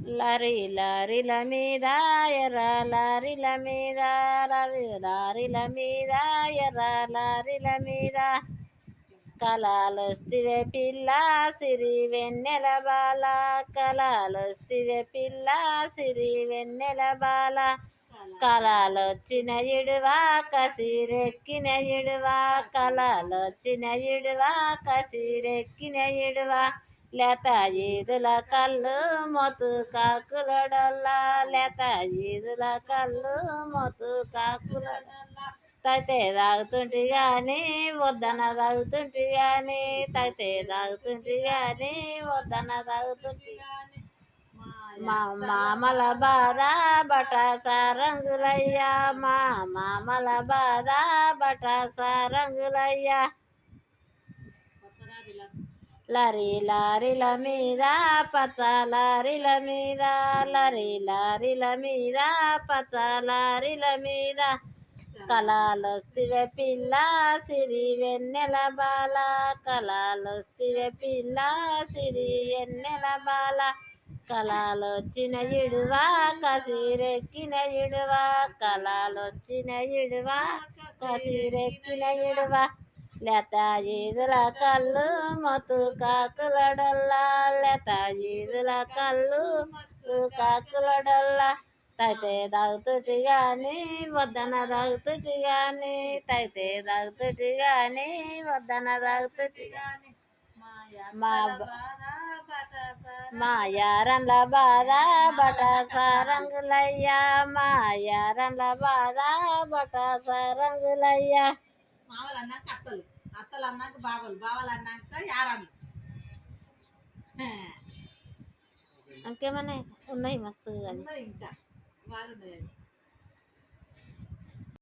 Lorry లారీల మీద ఎర్ర లారీల మీద లారీల మీద ఎర్ర లారీల మీద కళాలొస్తివే పిల్ల సిరి వెన్నెల బాల కళాలొస్తివే పిల్ల సిరి వెన్నెల బాల కళాలొచ్చిన ఇడువా కసిరెక్కిన ఇడువా కళాలొచ్చిన ఇడువా కసిరెక్కిన ఇడువా లేత ఈదుల కళ్ళు మొతు కాకులడల్లా లేత ఈదుల కళ్ళు మొతు కాకులడల్లా తాగితే తాగుతుంటి గాని వద్దన తాగుతుంటి గాని తాగితే తాగుతుంటి గాని వద్దన తాగుతుంటి మా మామల బాధ బటాస రంగులయ్యా మా మామల బాధ బటాస రంగులయ్యా లారీ లారీల మీద పచ్చ లారీల మీద లారీ లారీల మీద పచ్చ లారీల మీద కళాలొస్తివే పిల్ల సిరి వెన్నెల బాల కళాలొస్తివే పిల్ల సిరి వెన్నెల బాల కళాలొచ్చిన ఇడువా కసిరెక్కిన ఇడువా కళాలొచ్చిన ఇడువా కసిరెక్కిన ఇడువా లేత ఈదుల కళ్ళు మొతు కాకులడల్లా లేత ఈదుల కళ్ళు మొతు కాకులడల్లా తాగితే తాగుతుంటి గాని వద్దన తాగుతుంటి గాని తాగితే తాగుతుంటి గాని వద్దన తాగుతుంటి గాని మా యారంల బాధ బటాస రంగులయ్యా మా యారంల బాధ బటాస రంగులయ్యా మామలు అన్నాక అత్తలు అత్తలు అన్నాక బావలు బావలు అన్నాక యారాలు ఇంకేమన్నా ఉన్నాయి మస్తు ఇంకా బాగున్నాయి.